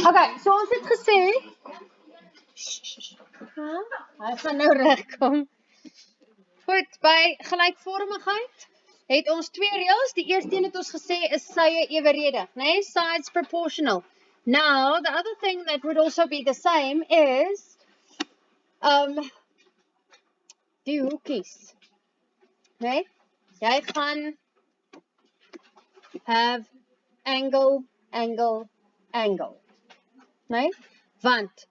Okay, so ons het gesê, hy gaan nou regkom. Goed, by gelykvormigheid het ons twee reëls. Die eerste een het ons gesê is sye eweredig, né? Sides proportional. Now, the other thing that would also be the same is die hoekies, né? Jy gaan have angle, angle, angle, né? Want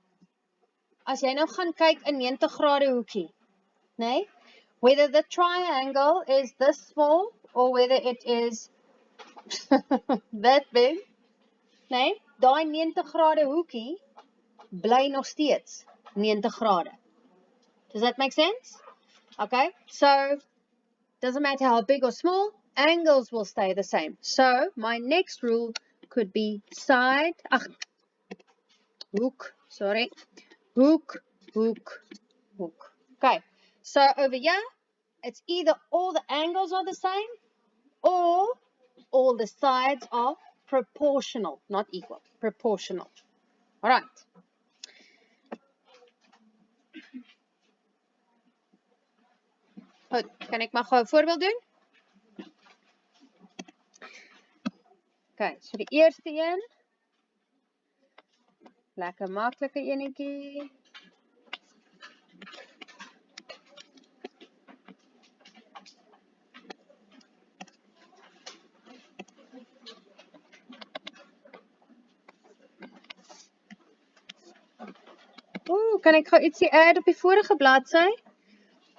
as jy nou gaan kyk in 90 grade hoekie, né? Whether the triangle is this small or whether it is that big, né? Daai 90 grade hoekie bly nog steeds 90 grade. Does that make sense? Okay, so doesn't matter how big or small, angles will stay the same. So my next rule could be hook, sorry, hook, hook, hook. Okay, so over here, it's either all the angles are the same or all the sides are proportional, not equal, proportional. All right. Goed, kan ek maar gou 'n voorbeeld doen? Okay, so die eerste een. Lekker maklike enetjie. Kan ek gou ietsie add op die vorige bladsy?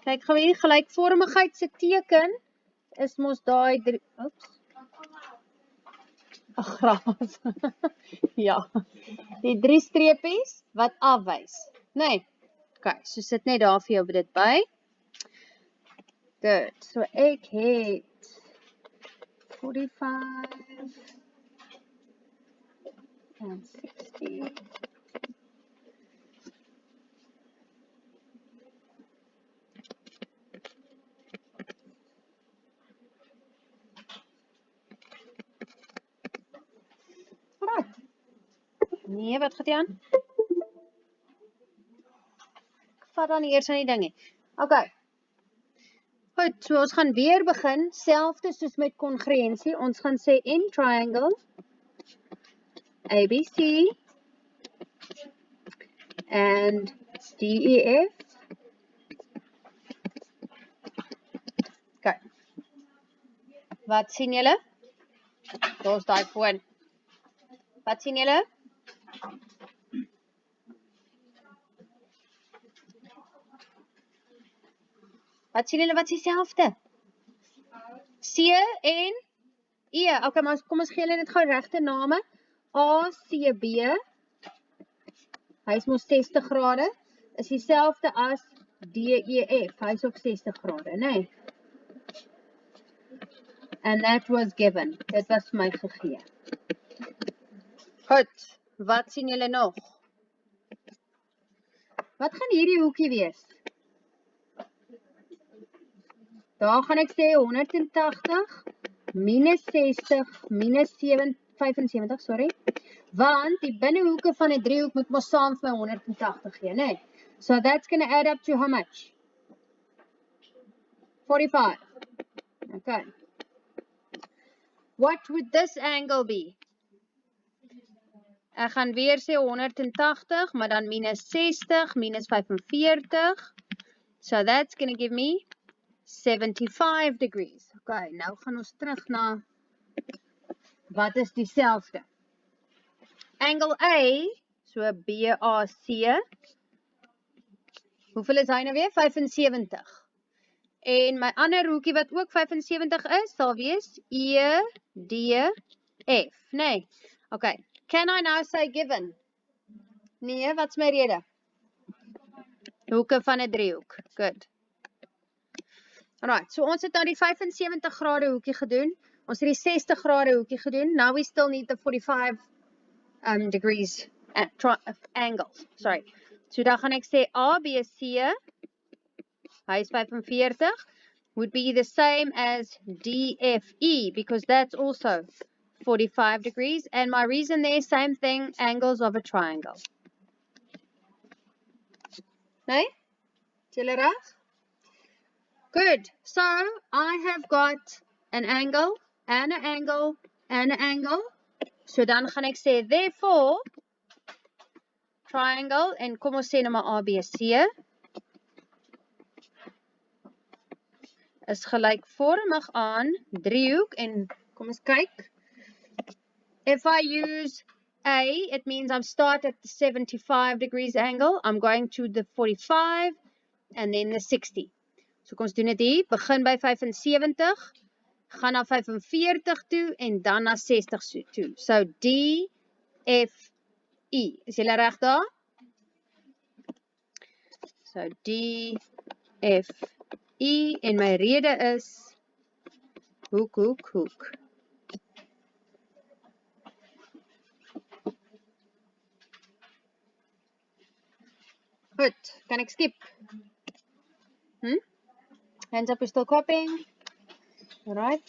Kyk gou hier, gelykvormigheid se teken is mos daai drie, oeps. Graas. Ja. Die drie streepies wat afwys, né? Okay, so sit net daar vir jou dit by. Good. So ek het 45 and 60. Nee, wat gaat jy aan? Ek vat dan eers aan die dingie. Okay. Goed, so ons gaan weer begin, selfde soos met kongruensie. Ons gaan sê in triangle, ABC, and DEF. Okay. Wat sien julle? Daar is daai foon. Wat sien julle? Wat sien julle wat is dieselfde? C en E. Okay, maar kom ons gee julle dit gou regte name. ACB, hy is mos 60 grade, is dieselfde as DEF, hy is ook 60 grade, né? And that was given. Dit was vir my gegee. Goed, wat sien julle nog? Wat gaan hierdie hoekie wees? Daar gaan ek sê 180 minus 60 minus 75, sorry. Want die binnehoeke van 'n driehoek moet mos saam vir 180 gee, né? So that's going to add up to how much? 45. Okay. What would this angle be? Ek gaan weer sê 180, maar dan minus 60 minus 45. So that's going to give me 75 degrees. Okay, nou gaan ons terug na wat is dieselfde. Angle A, so BAC. Hoeveel is hy nou weer? 75. En my ander hoekie wat ook 75 is, sal wees EDF, nee. Okay, can I now say given? Nee, wat's my rede? Hoeke van 'n driehoek. Good. Alright, so ons het nou die 75 grade hoekie gedoen. Ons het die 60 grade hoekie gedoen. Now we still need the 45 degrees angles. Sorry. So dan gaan ek sê ABC, hy is 45, would be the same as DFE, because that's also 45 degrees. And my reason there, same thing, angles of a triangle. Nee? Julle reg? Good. So I have got an angle, and an angle, and an angle. So dan gaan ek sê, therefore, triangle, en kom ons sê nou maar ABC, is gelykvormig aan driehoek, en kom ons kyk. If I use A, it means I'm start at the 75 degrees angle, I'm going to the 45, and then the 60. So kom ons doen dit hier, begin by 75, gaan na 45 toe, en dan na 60 toe. So D, F, E. Is julle reg daar? So D, F, E, en my rede is hoek, hoek, hoek. Goed, kan ek skip? Hands up, we're still copying. Alright.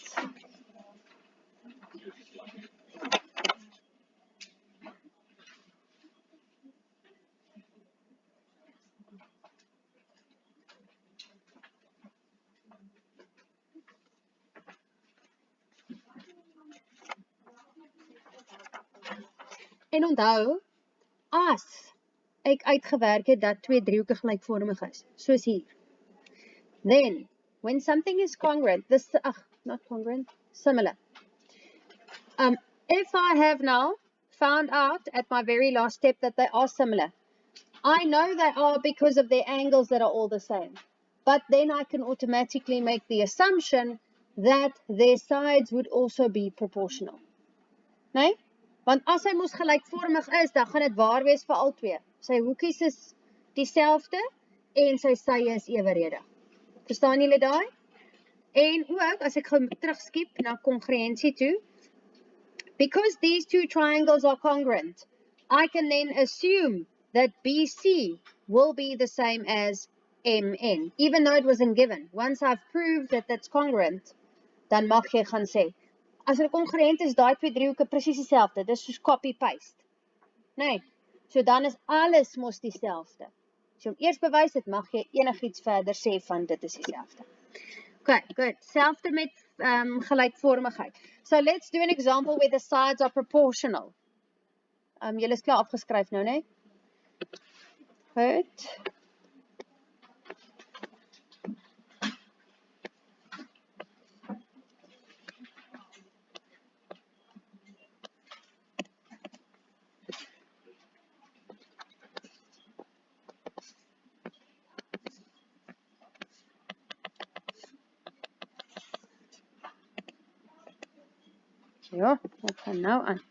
En onthou, as ek uitgewerk het dat twee driehoeke gelykvormig is, soos hier, then, when something is congruent, not congruent, similar. If I have now found out at my very last step that they are similar, I know they are because of their angles that are all the same. But then I can automatically make the assumption that their sides would also be proportional. Nee? Want as hy mos gelykvormig is, dan gaan dit waar wees vir al twee. Sy hoekies is dieselfde en sy sye is eweredig. Verstaan julle daai? En ook, as ek gou terugskiep na kongruensie toe, because these two triangles are congruent, I can then assume that BC will be the same as MN, even though it wasn't given. Once I've proved that that's congruent, dan mag jy gaan sê, as hulle congruent is, daai twee driehoeke presies dieselfde, dis soos copy-paste. Nee, so dan is alles mos dieselfde. So om eers bewys het, mag jy enigiets verder sê van dit is dieselfde. Okay, good. Selfde met gelykvormigheid. So let's do an example where the sides are proportional. Julle is klaar afgeskryf nou, nee? Goed. Ja, wat gaan nou aan?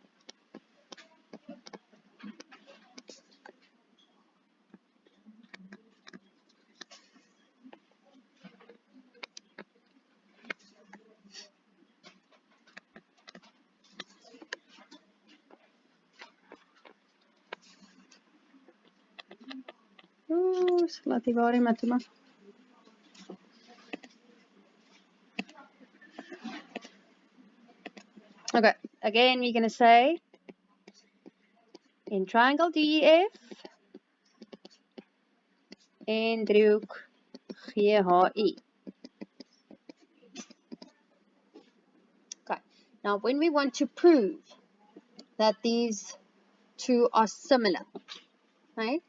Laat die waar maar toe maar. Okay, again we're going to say in triangle DEF en driehoek GHI. Okay, now when we want to prove that these two are similar, right?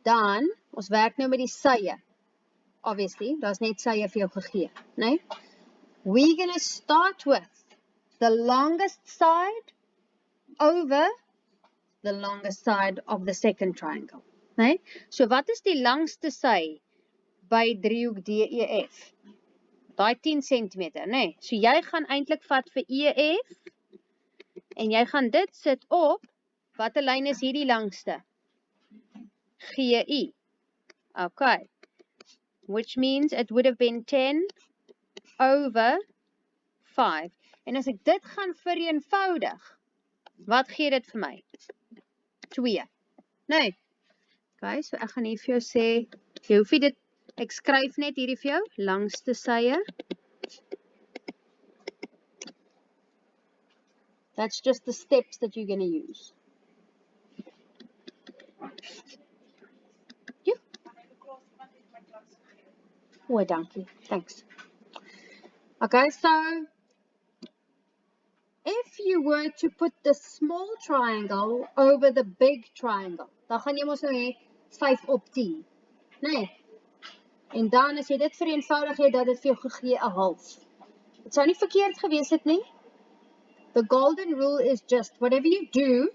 Dan, ons werk nou met die sye. Obviously, daar's net sye vir jou gegee, né? We're going to start with the longest side over the longest side of the second triangle, né? So wat is die langste sy by driehoek DEF? Daai 10 cm, né? So jy gaan eintlik vat vir EF en jy gaan dit sit op, watter lyn is hierdie langste? GI. Okay. Which means it would have been 10 over 5. En as ek dit gaan vereenvoudig, wat gee dit vir my? 2. Nee. Okay, so ek gaan hier vir jou sê, jy hoef dit, ek skryf net hierdie vir jou, langste sye. That's just the steps that you're going to use. Yeah. Oh, dankie. Thanks. Okay, so if you were to put the small triangle over the big triangle, dan gaan jy mos nou hê 5 op 10. Nee. En dan as jy dit vereenvoudig het, dat dit vir jou gegee 'n half. Dit sou nie verkeerd gewees het nie. The golden rule is just whatever you do,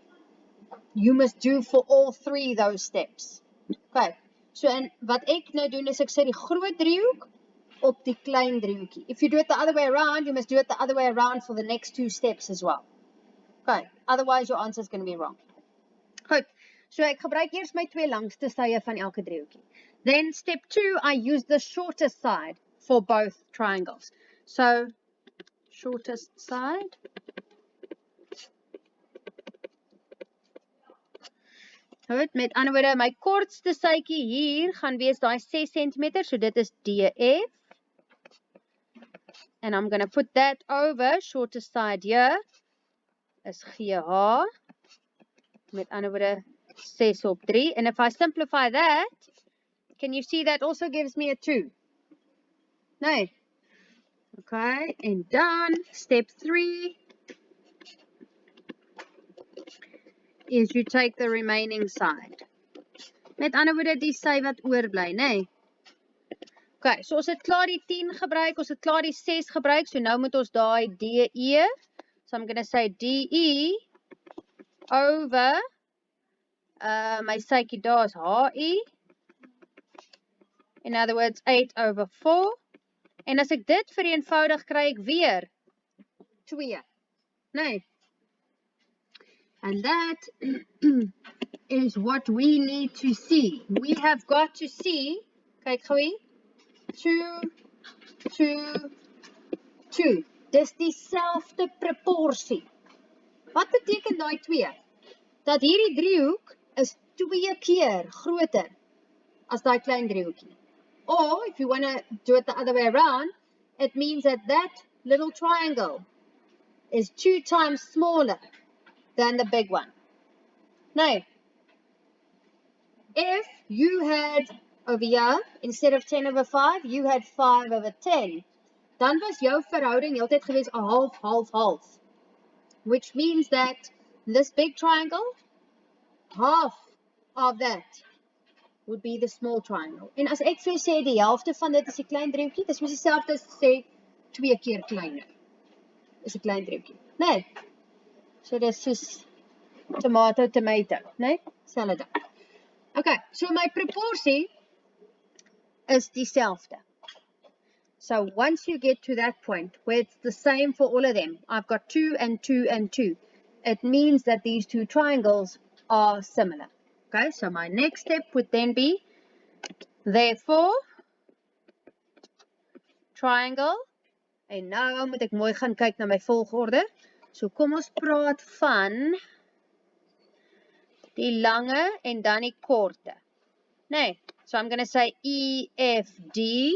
you must do for all 3 those steps. Okay. So en wat ek nou doen is ek sit die groot driehoek op die klein driehoekie. If you do it the other way around, you must do it the other way around for the next 2 steps as well. Okay. Otherwise your answer is going to be wrong. Goed. So ek gebruik eers my 2 langste sye van elke driehoekie. Then step 2, I use the shortest side for both triangles. So shortest side. Goed, met ander woorde, my kortste sytjie hier gaan wees daai 6 cm, so dit is DF. And I'm going to put that over, shortest side here, is GH. Met ander woorde, 6 op 3. And if I simplify that, can you see that also gives me a 2? No. Okay, and done. Step 3 is you take the remaining side. Met ander woorde, die sy wat oorbly, nee. Okay, so ons het klaar die 10 gebruik, ons het klaar die 6 gebruik, so nou moet ons daai DE, so I'm going to say DE over, my sykie daar is HE, in other words, 8 over 4, en as ek dit vereenvoudig, kry ek weer 2, nee. And that is what we need to see. We have got to see, kyk gou, 2, 2, 2. Dis dieselfde proporsie. Wat beteken daai 2? Dat hierdie driehoek is 2 keer groter as daai klein driehoekie. Or, if you want to do it the other way around, it means that that little triangle is 2 times smaller than the big one. Now, if you had over here, instead of 10 over 5, you had 5 over 10, dan was jou verhouding heeltyd gewees 'n half, half, half. Which means that this big triangle, half of that would be the small triangle. En as ek vir jou sê die helfte van dit is die klein driehoekie, dis mos dieselfde as sê 2 keer kleiner. Is 'n klein driehoekie. Nee. So dis soos tomato, nee? Selfde ding. Okay, so my proporsie is dieselfde. So once you get to that point where it's the same for all of them, I've got 2 and 2 and 2. It means that these 2 triangles are similar. Okay, so my next step would then be, therefore, triangle. En nou moet ek mooi gaan kyk na my volgorde. So kom ons praat van die lange en dan die korte. Nee, so I'm going to say EFD.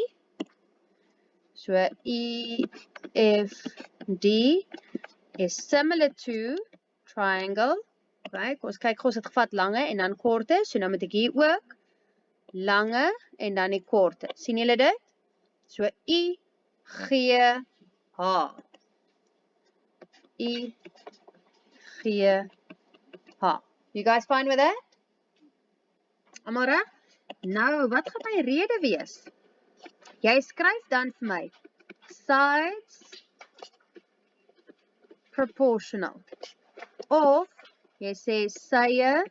So EFD is similar to triangle. Right? Ons kyk ons het gevat lange en dan korte. So nou moet ek hier ook lange en dan die korte. Sien julle dit? So IGH. IGH. You guys fine with that? Almal reg? Nou, wat gaan my rede wees? Jy skryf dan vir my sides proportional. Of jy sê sye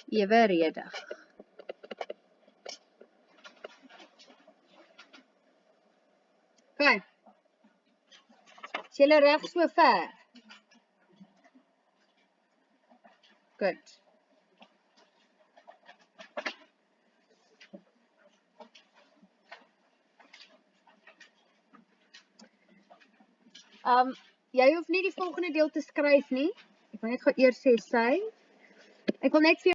eweredig. Okay. Is julle reg so ver? Good. Jy hoef nie die volgende deel te skryf nie. Ek wil net gou eers sê sy. Ek wil net vir